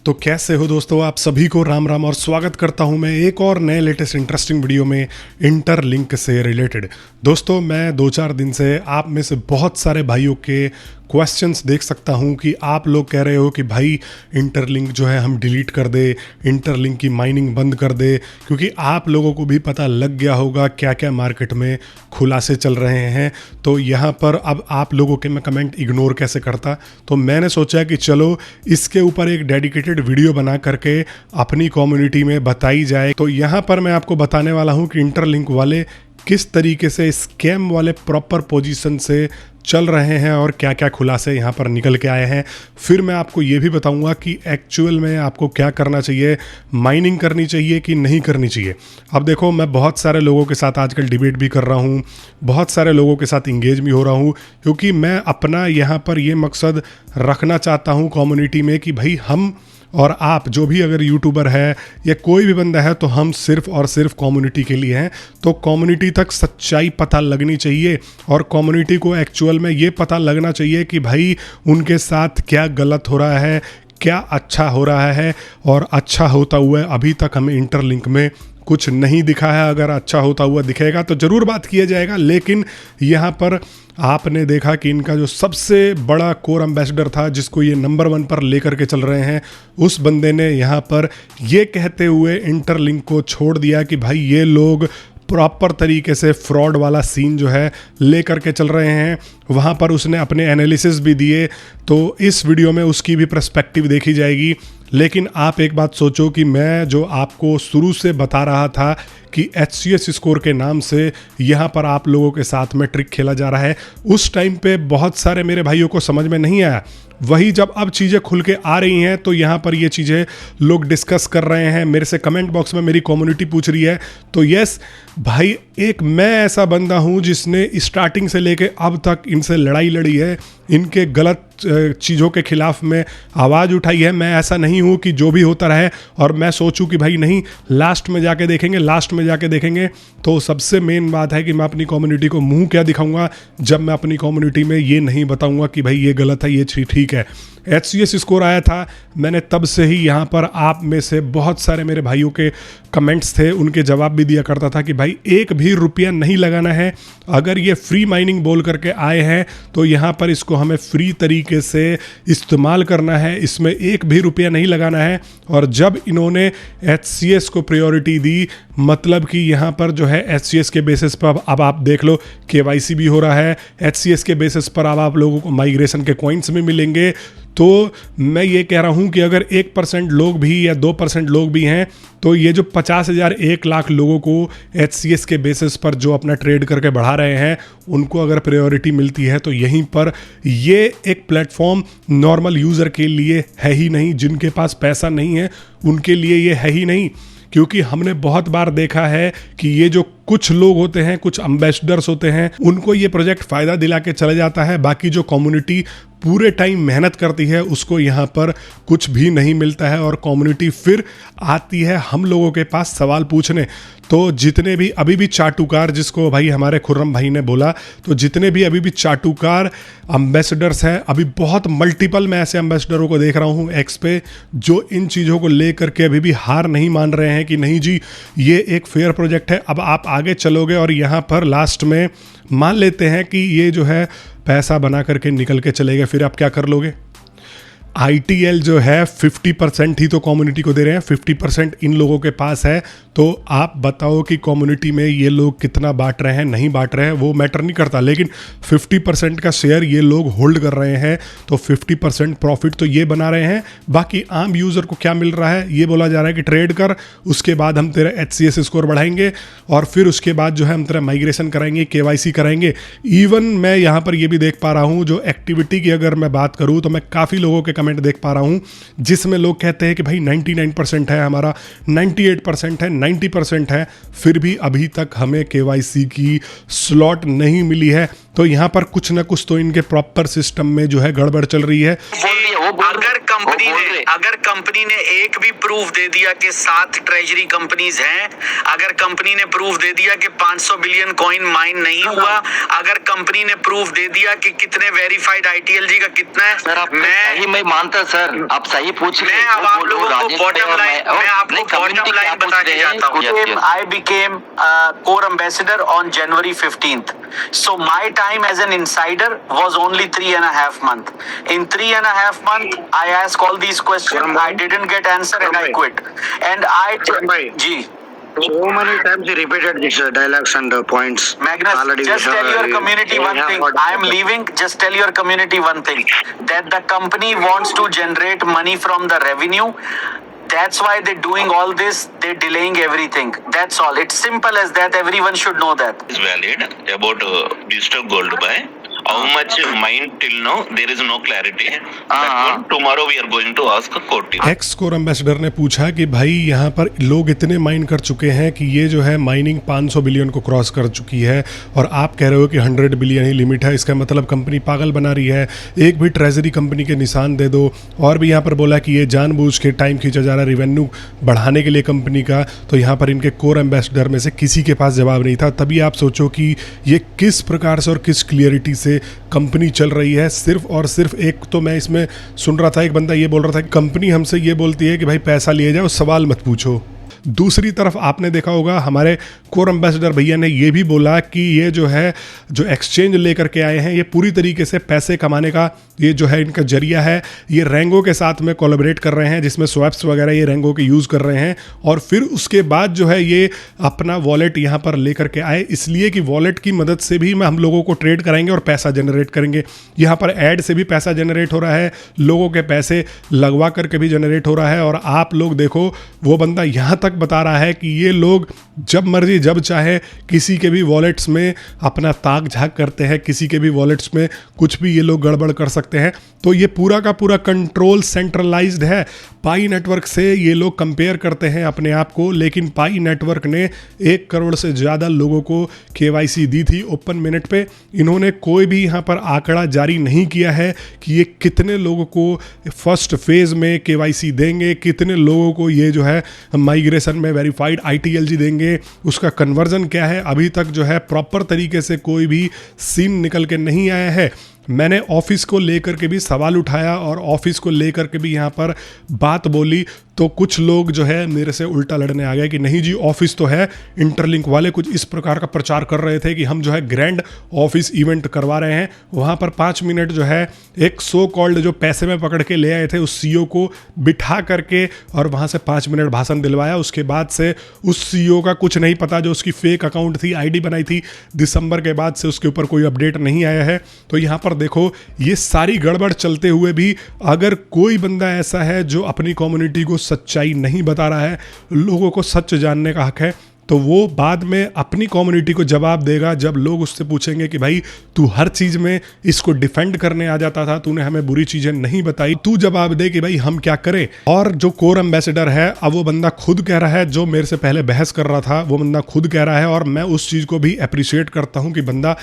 तो कैसे हो दोस्तों, आप सभी को राम राम और स्वागत करता हूं मैं एक और नए लेटेस्ट इंटरेस्टिंग वीडियो में इंटरलिंक से रिलेटेड। दोस्तों, मैं 2-4 दिन से आप में से बहुत सारे भाइयों के क्वेश्चंस देख सकता हूं कि आप लोग कह रहे हो कि भाई इंटरलिंक जो है हम डिलीट कर दे, इंटरलिंक की माइनिंग बंद कर दे, क्योंकि आप लोगों को भी पता लग गया होगा क्या क्या मार्केट में खुलासे चल रहे हैं। तो यहाँ पर अब आप लोगों के मैं कमेंट इग्नोर कैसे करता, तो मैंने सोचा कि चलो इसके ऊपर एक डेडिकेटेड वीडियो बना करके अपनी कम्युनिटी में बताई जाए। तो यहाँ पर मैं आपको बताने वाला हूँ कि इंटरलिंक वाले किस तरीके से स्कैम वाले प्रॉपर पोजीशन से चल रहे हैं और क्या क्या खुलासे यहाँ पर निकल के आए हैं। फिर मैं आपको ये भी बताऊंगा कि एक्चुअल में आपको क्या करना चाहिए, माइनिंग करनी चाहिए कि नहीं करनी चाहिए। अब देखो, मैं बहुत सारे लोगों के साथ आजकल डिबेट भी कर रहा हूँ, बहुत सारे लोगों के साथ इंगेज भी हो रहा हूँ, क्योंकि मैं अपना यहाँ पर ये मकसद रखना चाहता हूँ कम्युनिटी में कि भाई हम और आप जो भी अगर यूट्यूबर है या कोई भी बंदा है तो हम सिर्फ और सिर्फ कम्युनिटी के लिए हैं। तो कम्युनिटी तक सच्चाई पता लगनी चाहिए और कम्युनिटी को एक्चुअल में ये पता लगना चाहिए कि भाई उनके साथ क्या गलत हो रहा है, क्या अच्छा हो रहा है। और अच्छा होता हुआ अभी तक हमें इंटरलिंक में कुछ नहीं दिखा है। अगर अच्छा होता हुआ दिखेगा तो ज़रूर बात किया जाएगा। लेकिन यहाँ पर आपने देखा कि इनका जो सबसे बड़ा कोर एम्बेसडर था, जिसको ये नंबर 1 पर लेकर के चल रहे हैं, उस बंदे ने यहाँ पर ये कहते हुए इंटरलिंक को छोड़ दिया कि भाई ये लोग प्रॉपर तरीके से फ्रॉड वाला सीन जो है लेकर के चल रहे हैं। वहाँ पर उसने अपने एनालिसिस भी दिए, तो इस वीडियो में उसकी भी पर्सपेक्टिव देखी जाएगी। लेकिन आप एक बात सोचो कि मैं जो आपको शुरू से बता रहा था कि HCS स्कोर के नाम से यहाँ पर आप लोगों के साथ में ट्रिक खेला जा रहा है, उस टाइम पे बहुत सारे मेरे भाइयों को समझ में नहीं आया। वही जब अब चीज़ें खुल के आ रही हैं तो यहाँ पर ये चीज़ें लोग डिस्कस कर रहे हैं, मेरे से कमेंट बॉक्स में मेरी कम्युनिटी पूछ रही है। तो यस भाई, एक मैं ऐसा बंदा हूँ जिसने स्टार्टिंग से लेके अब तक इनसे लड़ाई लड़ी है, इनके गलत चीज़ों के खिलाफ में आवाज़ उठाई है। मैं ऐसा नहीं हूँ कि जो भी होता रहे और मैं सोचूं कि भाई नहीं, लास्ट में जाके देखेंगे। तो सबसे मेन बात है कि मैं अपनी कम्युनिटी को मुंह क्या दिखाऊंगा जब मैं अपनी कम्युनिटी में ये नहीं बताऊंगा कि भाई ये गलत है, ये ठीक है। HCS स्कोर आया था, मैंने तब से ही यहाँ पर आप में से बहुत सारे मेरे भाइयों के कमेंट्स थे, उनके जवाब भी दिया करता था कि भाई एक भी रुपया नहीं लगाना है। अगर ये फ्री माइनिंग बोल करके आए हैं तो यहाँ पर इसको हमें फ्री तरीके से इस्तेमाल करना है, इसमें एक भी रुपया नहीं लगाना है। और जब इन्होंने HCS को प्रायोरिटी दी, मतलब कि यहाँ पर जो है HCS के बेसिस पर अब आप देख लो KYC भी हो रहा है, HCS के बेसिस पर अब आप लोगों को माइग्रेशन के कॉइन्स भी मिलेंगे। तो मैं ये कह रहा हूँ कि अगर 1% लोग भी या 2% लोग भी हैं तो ये जो 50,000 1 लाख लोगों को HCS के बेसिस पर जो अपना ट्रेड करके बढ़ा रहे हैं, उनको अगर प्रायोरिटी मिलती है तो यहीं पर ये एक प्लेटफॉर्म नॉर्मल यूज़र के लिए है ही नहीं। जिनके पास पैसा नहीं है उनके लिए ये है ही नहीं, क्योंकि हमने बहुत बार देखा है कि ये जो कुछ लोग होते हैं, कुछ एम्बेसडर्स होते हैं, उनको ये प्रोजेक्ट फ़ायदा दिला के चले जाता है। बाकी जो कम्युनिटी पूरे टाइम मेहनत करती है उसको यहाँ पर कुछ भी नहीं मिलता है और कम्युनिटी फिर आती है हम लोगों के पास सवाल पूछने। तो जितने भी अभी भी चाटुकार, जिसको भाई हमारे खुर्रम भाई ने बोला, तो जितने भी अभी भी चाटुकार एम्बेसडर्स हैं, अभी बहुत मल्टीपल मैं ऐसे एम्बेसडरों को देख रहा हूँ एक्स पे, जो इन चीज़ों को ले करके अभी भी हार नहीं मान रहे हैं कि नहीं जी ये एक फेयर प्रोजेक्ट है। अब आप आगे चलोगे और यहाँ पर लास्ट में मान लेते हैं कि ये जो है पैसा बना करके निकल के चले गए, फिर आप क्या कर लोगे? ITL जो है 50% ही तो कम्युनिटी को दे रहे हैं, 50% इन लोगों के पास है। तो आप बताओ कि कम्युनिटी में ये लोग कितना बांट रहे हैं, नहीं बांट रहे हैं, वो मैटर नहीं करता, लेकिन 50% का शेयर ये लोग होल्ड कर रहे हैं। तो 50% प्रॉफिट तो ये बना रहे हैं। बाकी आम यूज़र को क्या मिल रहा है? ये बोला जा रहा है कि ट्रेड कर, उसके बाद हम तेरा HCS स्कोर बढ़ाएंगे और फिर उसके बाद जो है हम तेरा माइग्रेशन कराएंगे, KYC कराएंगे। इवन मैं यहाँ पर ये भी देख पा रहा हूँ, जो एक्टिविटी की अगर मैं बात करूँ तो मैं काफ़ी लोगों के कमेंट देख पा रहा हूं जिसमें लोग कहते हैं कि भाई 99% है हमारा, 98% है, 90% है, फिर भी अभी तक हमें KYC की स्लॉट नहीं मिली है। तो यहां पर कुछ ना कुछ तो इनके प्रॉपर सिस्टम में जो है गड़बड़ चल रही है। अगर कंपनी ने एक भी प्रूफ दे दिया कि 7 ट्रेजरी कंपनीज हैं, अगर कंपनी ने प्रूफ दे दिया कि 500 बिलियन कॉइन माइन नहीं हुआ, अगर कंपनी ने प्रूफ दे दिया कि कितने वेरीफाइड आईटीएलजी का कितना है, सर आप मैं मानता सर, आप सही पूछ रहे हैं। अब आप लोगों को बॉटम लाइन, मैं आपको बॉटम लाइन बता के जाता हूँ। I became core ambassador on January 15th. So my time as an insider was only 3.5 months. In 3.5 months, I asked all these questions. I didn't get answer and I quit. And जी. So many times you repeated these dialogues and points. Magnus, just tell your community one thing. I am leaving. Just tell your community one thing. That the company wants to generate money from the revenue. That's why they're doing all this. They're delaying everything. That's all. It's simple as that. Everyone should know that. Is valid about digital gold buy. How much mine till now? There is no clarity. Tomorrow we are going to ask court team. X core ambassador ने पूछा कि भाई यहाँ पर लोग इतने mine कर चुके हैं कि ये जो है माइनिंग 500 बिलियन को क्रॉस कर चुकी है और आप कह रहे हो कि 100 बिलियन ही लिमिट है। इसका मतलब कंपनी पागल बना रही है, एक भी ट्रेजरी कंपनी के निशान दे दो। और भी यहाँ पर बोला कि ये जानबूझ के टाइम खींचा जा रहा है रेवेन्यू बढ़ाने के लिए कंपनी का। तो यहाँ पर इनके कोर एम्बेसडर में से किसी के पास जवाब नहीं था। तभी आप सोचो कि ये किस प्रकार से और किस क्लियरिटी से कंपनी चल रही है। सिर्फ और सिर्फ एक तो मैं इसमें सुन रहा था, एक बंदा ये बोल रहा था कि कंपनी हमसे ये बोलती है कि भाई पैसा लिए जाओ, सवाल मत पूछो। दूसरी तरफ आपने देखा होगा हमारे कोर एम्बेसडर भैया ने ये भी बोला कि ये जो है जो एक्सचेंज लेकर के आए हैं ये पूरी तरीके से पैसे कमाने का ये जो है इनका जरिया है। ये रेंगो के साथ में कोलैबोरेट कर रहे हैं जिसमें स्वैप्स वगैरह ये रेंगो के यूज़ कर रहे हैं और फिर उसके बाद जो है ये अपना वॉलेट यहाँ पर लेकर के आए, इसलिए कि वॉलेट की मदद से भी हम लोगों को ट्रेड कराएंगे और पैसा जनरेट करेंगे। यहाँ पर ऐड से भी पैसा जनरेट हो रहा है, लोगों के पैसे लगवा करके भी जनरेट हो रहा है। और आप लोग देखो वो बंदा यहाँ तक बता रहा है कि ये लोग जब मर्जी जब चाहे किसी के भी वॉलेट्स में अपना ताक झाक करते हैं, किसी के भी वॉलेट्स में कुछ भी ये लोग गड़बड़ कर सकते हैं। तो ये पूरा का पूरा कंट्रोल सेंट्रलाइज्ड है। पाई नेटवर्क से ये लोग कंपेयर करते हैं अपने आप को, लेकिन पाई नेटवर्क ने 1 करोड़ से ज़्यादा लोगों को केवाईसी दी थी ओपन मिनट पे। इन्होंने कोई भी यहाँ पर आंकड़ा जारी नहीं किया है कि ये कितने लोगों को फर्स्ट फेज में केवाईसी देंगे, कितने लोगों को ये जो है माइग्रेशन में वेरीफाइड आईटीएलजी देंगे, उसका कन्वर्जन क्या है। अभी तक जो है प्रॉपर तरीके से कोई भी सीन निकल के नहीं आया है। मैंने ऑफिस को लेकर के भी सवाल उठाया और ऑफिस को लेकर के भी यहाँ पर बात बोली, तो कुछ लोग जो है मेरे से उल्टा लड़ने आ गए कि नहीं जी ऑफिस तो है। इंटरलिंक वाले कुछ इस प्रकार का प्रचार कर रहे थे कि हम जो है ग्रैंड ऑफिस इवेंट करवा रहे हैं। वहाँ पर 5 मिनट जो है एक सो कॉल्ड जो पैसे में पकड़ के ले आए थे उस सीईओ को बिठा करके और वहाँ से 5 मिनट भाषण दिलवाया। उसके बाद से उस सीईओ का कुछ नहीं पता, जो उसकी फेक अकाउंट थी, आईडी बनाई थी, दिसंबर के बाद से उसके ऊपर कोई अपडेट नहीं आया है। तो यहाँ पर देखो ये सारी गड़बड़ चलते हुए भी अगर कोई बंदा ऐसा है जो अपनी कम्युनिटी को सच्चाई नहीं बता रहा है, लोगों को सच जानने का हक है, तो वो बाद में अपनी कम्युनिटी को जवाब देगा जब लोग उससे पूछेंगे कि भाई तू हर चीज़ में इसको डिफेंड करने आ जाता था, तूने हमें बुरी चीज़ें नहीं बताई, तू जवाब दे कि भाई हम क्या करें। और जो कोर एम्बेसडर है अब वो बंदा खुद कह रहा है, जो मेरे से पहले बहस कर रहा था वो बंदा खुद कह रहा है और मैं उस चीज़ को भी अप्रिशिएट करता हूँ कि बंदा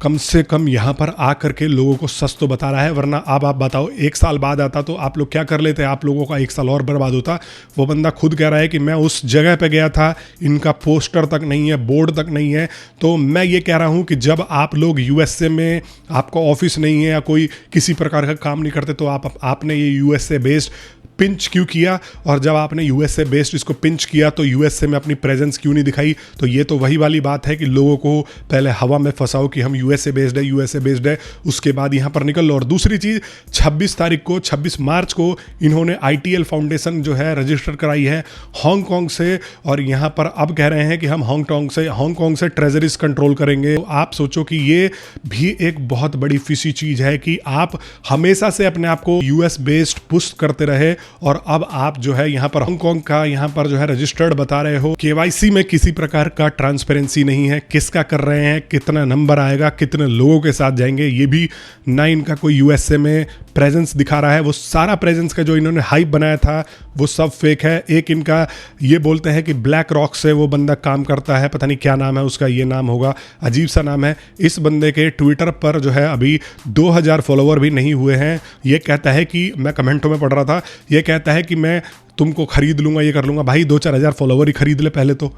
कम से कम यहाँ पर आकर के लोगों को सच तो बता रहा है। वरना अब आप बताओ 1 साल बाद आता तो आप लोग क्या कर लेते, आप लोगों का 1 साल और बर्बाद होता। वो बंदा खुद कह रहा है कि मैं उस जगह पे गया था, इनका पोस्टर तक नहीं है, बोर्ड तक नहीं है। तो मैं ये कह रहा हूँ कि जब आप लोग यूएसए में आपका ऑफिस नहीं है या कोई किसी प्रकार का काम नहीं करते तो आपने ये यूएसए बेस्ड पिंच क्यों किया, और जब आपने यूएसए बेस्ड इसको पिंच किया तो यूएसए में अपनी प्रेजेंस क्यों नहीं दिखाई। तो ये तो वही वाली बात है कि लोगों को पहले हवा में फंसाओ कि हम यूएसए बेस्ड है, उसके बाद यहाँ पर निकल लो। और दूसरी चीज़ 26 मार्च को इन्होंने आईटीएल फाउंडेशन जो है रजिस्टर कराई है हांगकांग से, और यहाँ पर अब कह रहे हैं कि हम हांगकांग से ट्रेजरीज कंट्रोल करेंगे। तो आप सोचो कि ये भी एक बहुत बड़ी फिशी चीज़ है कि आप हमेशा से अपने आप को यूएस बेस्ड पुश करते रहे और अब आप जो है यहाँ पर हांगकांग का यहाँ पर जो है रजिस्टर्ड बता रहे हो। केवाईसी में किसी प्रकार का ट्रांसपेरेंसी नहीं है, किसका कर रहे हैं, कितना नंबर आएगा, कितने लोगों के साथ जाएंगे, ये भी ना इनका कोई यूएसए में प्रेजेंस दिखा रहा है। वो सारा प्रेजेंस का जो इन्होंने हाइप बनाया था वो सब फेक है। एक इनका ये बोलते हैं कि ब्लैक रॉक से वो बंदा काम करता है, पता नहीं क्या नाम है उसका, ये नाम होगा, अजीब सा नाम है। इस बंदे के ट्विटर पर जो है अभी 2000 फॉलोवर भी नहीं हुए हैं। ये कहता है कि, मैं कमेंटों में पढ़ रहा था, ये कहता है कि मैं तुमको खरीद लूँगा, ये कर लूँगा। भाई 2-4 हज़ार फॉलोवर ही खरीद ले पहले तो,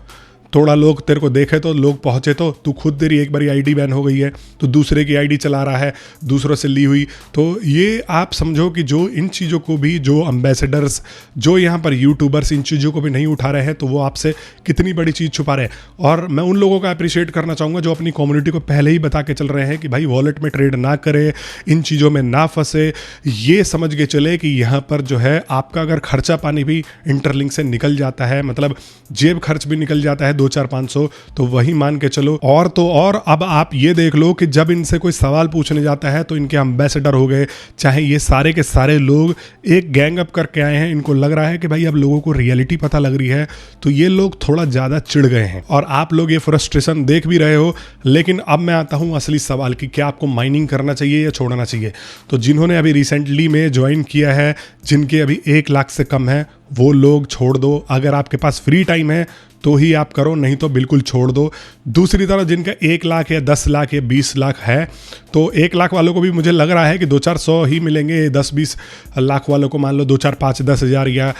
थोड़ा लोग तेरे को देखे तो, लोग पहुंचे तो। तू खुद तेरी एक बारी आईडी बैन हो गई है, तो दूसरे की आईडी चला रहा है, दूसरों से ली हुई। तो ये आप समझो कि जो इन चीज़ों को भी, जो एम्बेसडर्स, जो यहाँ पर यूट्यूबर्स इन चीज़ों को भी नहीं उठा रहे हैं, तो वो आपसे कितनी बड़ी चीज़ छुपा रहे हैं। और मैं उन लोगों का अप्रिशिएट करना चाहूँगा जो अपनी कम्युनिटी को पहले ही बता के चल रहे हैं कि भाई वॉलेट में ट्रेड ना करे, इन चीज़ों में ना फंसे। ये समझ के चले कि यहाँ पर जो है आपका अगर खर्चा पानी भी इंटरलिंक से निकल जाता है, मतलब जेब खर्च भी निकल जाता है 200-400-500, तो वही मान के चलो। और तो और अब आप ये देख लो कि जब इनसे कोई सवाल पूछने जाता है तो इनके एम्बेसडर हो गए, चाहे ये सारे के सारे लोग एक गैंग अप करके आए हैं। इनको लग रहा है कि भाई अब लोगों को रियलिटी पता लग रही है, तो ये लोग थोड़ा ज़्यादा चिढ़ गए हैं। और आप लोग ये फ्रस्ट्रेशन देख भी रहे हो। लेकिन अब मैं आता हूँ असली सवाल की, क्या आपको माइनिंग करना चाहिए या छोड़ना चाहिए। तो जिन्होंने अभी रिसेंटली में ज्वाइन किया है, जिनके अभी 1 लाख से कम है, वो लोग छोड़ दो। अगर आपके पास फ्री टाइम है तो ही आप करो, नहीं तो बिल्कुल छोड़ दो। दूसरी तरफ जिनका 1 लाख या 10 लाख या 20 लाख है, तो 1 लाख वालों को भी मुझे लग रहा है कि 2-400 ही मिलेंगे। 10-20 लाख वालों को मान लो 2-4-5-10 हज़ार या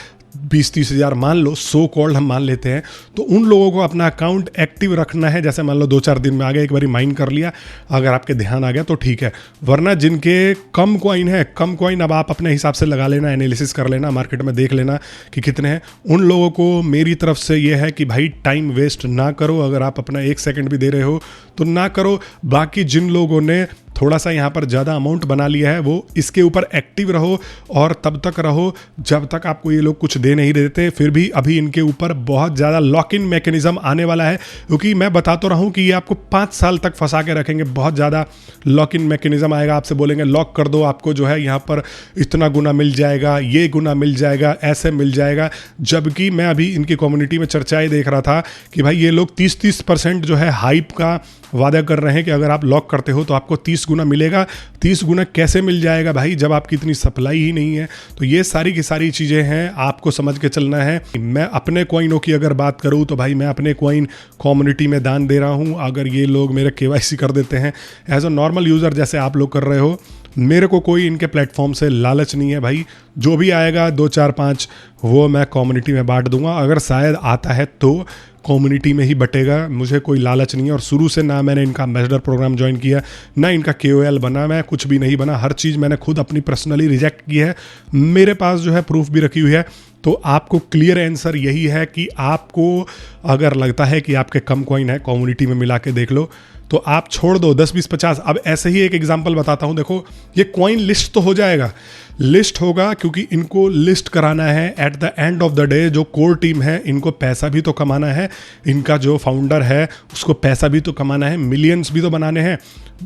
20-30 हज़ार मान लो, सो कॉल्ड हम मान लेते हैं। तो उन लोगों को अपना अकाउंट एक्टिव रखना है। जैसे मान लो 2-4 दिन में आ गया, एक बारी माइन कर लिया, अगर आपके ध्यान आ गया तो ठीक है। वरना जिनके कम कॉइन है, कम कॉइन अब आप अपने हिसाब से लगा लेना, एनालिसिस कर लेना, मार्केट में देख लेना कि कितने हैं। उन लोगों को मेरी तरफ से ये है कि भाई टाइम वेस्ट ना करो। अगर आप अपना 1 सेकंड भी दे रहे हो तो ना करो। बाकी जिन लोगों ने थोड़ा सा यहाँ पर ज़्यादा अमाउंट बना लिया है, वो इसके ऊपर एक्टिव रहो और तब तक रहो जब तक आपको ये लोग कुछ दे नहीं देते। फिर भी अभी इनके ऊपर बहुत ज़्यादा लॉक इन मैकेनिज्म आने वाला है, क्योंकि मैं बता तो रहा हूँ कि ये आपको 5 साल तक फंसा के रखेंगे। बहुत ज़्यादा लॉक इन मैकेनिज्म आएगा, आपसे बोलेंगे लॉक कर दो, आपको जो है यहाँ पर इतना गुना मिल जाएगा, ये गुना मिल जाएगा, ऐसे मिल जाएगा। जबकि मैं अभी इनकी कम्युनिटी में चर्चाएँ देख रहा था कि भाई ये लोग 30% जो है हाइप का वादा कर रहे हैं कि अगर आप लॉक करते हो तो आपको 30 गुना मिलेगा। 30 गुना कैसे मिल जाएगा भाई, जब आपकी इतनी सप्लाई ही नहीं है। तो ये सारी की सारी चीज़ें हैं, आपको समझ के चलना है। मैं अपने कॉइनों की अगर बात करूँ तो भाई मैं अपने कॉइन कम्युनिटी में दान दे रहा हूँ। अगर ये लोग मेरे KYC कर देते हैं एज अ नॉर्मल यूज़र, जैसे आप लोग कर रहे हो, मेरे को कोई इनके प्लेटफॉर्म से लालच नहीं है भाई। जो भी आएगा 2-4-5 वो मैं कम्युनिटी में बांट दूंगा। अगर शायद आता है तो कम्युनिटी में ही बटेगा, मुझे कोई लालच नहीं है। और शुरू से ना मैंने इनका एम्बेसडर प्रोग्राम ज्वाइन किया, ना इनका KOL बना, मैं कुछ भी नहीं बना। हर चीज़ मैंने खुद अपनी पर्सनली रिजेक्ट की है। मेरे पास जो है प्रूफ भी रखी हुई है। तो आपको क्लियर आंसर यही है कि आपको अगर लगता है कि आपके कम कॉइन है, कम्युनिटी में मिला के देख लो, तो आप छोड़ दो 10, 20, 50। अब ऐसे ही एक एग्जांपल बताता हूं। देखो ये कॉइन लिस्ट तो हो जाएगा, लिस्ट होगा, क्योंकि इनको लिस्ट कराना है। At the end of the day जो कोर टीम है, इनको पैसा भी तो कमाना है, इनका जो फाउंडर है उसको पैसा भी तो कमाना है, मिलियंस भी तो बनाने हैं।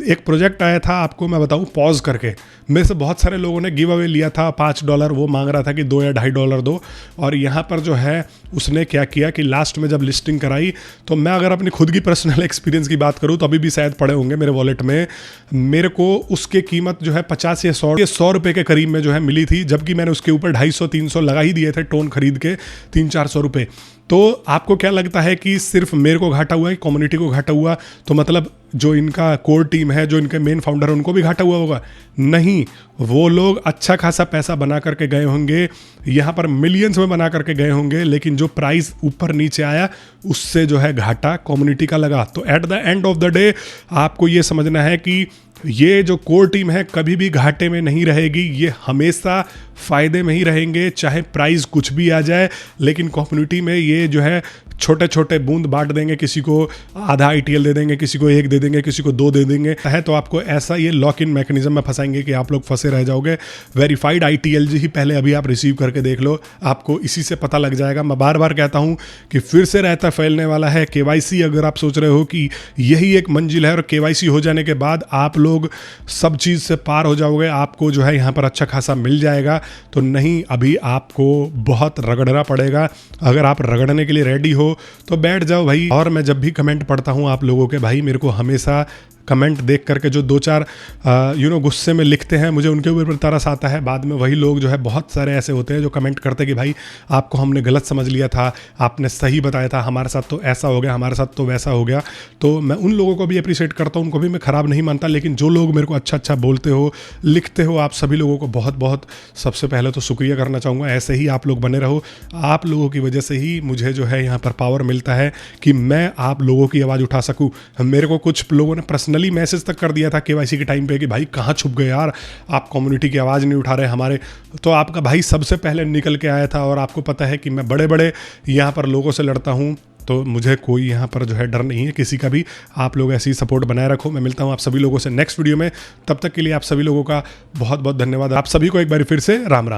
एक प्रोजेक्ट आया था, आपको मैं बताऊं, पॉज करके, मेरे से बहुत सारे लोगों ने गिव अवे लिया था $5। वो मांग रहा था कि $2 या $2.5 दो। और यहाँ पर जो है उसने क्या किया कि लास्ट में जब लिस्टिंग कराई, तो मैं अगर अपनी खुद की पर्सनल एक्सपीरियंस की बात करूँ तो अभी भी शायद पड़े होंगे मेरे वॉलेट में। मेरे को उसके कीमत जो है 50 या 100 रुपये के करीब में जो है मिली थी, जबकि मैंने उसके ऊपर 250-300 लगा ही दिए थे टोन खरीद के, 300-400 रुपये। तो आपको क्या लगता है कि सिर्फ मेरे को घाटा हुआ है, कम्युनिटी को घाटा हुआ, तो मतलब जो इनका कोर टीम है, जो इनके मेन फाउंडर है, उनको भी घाटा हुआ होगा? नहीं, वो लोग अच्छा खासा पैसा बना करके गए होंगे, यहाँ पर मिलियंस में बना करके गए होंगे, लेकिन जो प्राइस ऊपर नीचे आया उससे जो है घाटा कम्युनिटी का लगा। तो at the end of the day आपको ये समझना है कि ये जो कोर टीम है कभी भी घाटे में नहीं रहेगी, ये हमेशा फ़ायदे में ही रहेंगे, चाहे प्राइस कुछ भी आ जाए। लेकिन कम्युनिटी में ये जो है छोटे छोटे बूंद बांट देंगे, किसी को आधा ITL दे देंगे, किसी को 1 दे देंगे, किसी को 2 दे देंगे, है तो आपको ऐसा ये लॉक इन मैकेनिज्म में फंसाएंगे कि आप लोग फंसे रह जाओगे। वेरीफाइड ITLG ही पहले अभी आप रिसीव करके देख लो, आपको इसी से पता लग जाएगा। मैं बार बार कहता हूँ कि फिर से रहता फैलने वाला है। KYC अगर आप सोच रहे हो कि यही एक मंजिल है और KYC हो जाने के बाद आप लोग सब चीज़ से पार हो जाओगे, आपको जो है यहाँ पर अच्छा खासा मिल जाएगा, तो नहीं, अभी आपको बहुत रगड़ना पड़ेगा। अगर आप रगड़ने के लिए रेडी हो तो बैठ जाओ भाई। और मैं जब भी कमेंट पढ़ता हूँ आप लोगों के, भाई मेरे को हमेशा कमेंट देख करके जो 2-4 गुस्से में लिखते हैं, मुझे उनके ऊपर तरस आता है। बाद में वही लोग जो है बहुत सारे ऐसे होते हैं जो कमेंट करते हैं कि भाई आपको हमने गलत समझ लिया था, आपने सही बताया था, हमारे साथ तो ऐसा हो गया, हमारे साथ तो वैसा हो गया। तो मैं उन लोगों को भी अप्रिशिएट करता हूँ, उनको भी मैं ख़राब नहीं मानता। लेकिन जो लोग मेरे को अच्छा अच्छा बोलते हो, लिखते हो, आप सभी लोगों को बहुत बहुत सबसे पहले तो शुक्रिया करना चाहूँगा। ऐसे ही आप लोग बने रहो। आप लोगों की वजह से ही मुझे जो है यहाँ पर पावर मिलता है कि मैं आप लोगों की आवाज़ उठा सकूँ। मेरे को कुछ लोगों ने पर्सनली मैसेज तक कर दिया था KYC के टाइम पे कि भाई कहाँ छुप गए यार, आप कम्युनिटी की आवाज़ नहीं उठा रहे हमारे। तो आपका भाई सबसे पहले निकल के आया था, और आपको पता है कि मैं बड़े बड़े यहाँ पर लोगों से लड़ता हूँ, तो मुझे कोई यहाँ पर जो है डर नहीं है किसी का भी। आप लोग ऐसी सपोर्ट बनाए रखो। मैं मिलता हूँ आप सभी लोगों से नेक्स्ट वीडियो में। तब तक के लिए आप सभी लोगों का बहुत बहुत धन्यवाद। आप सभी को एक बार फिर से राम राम।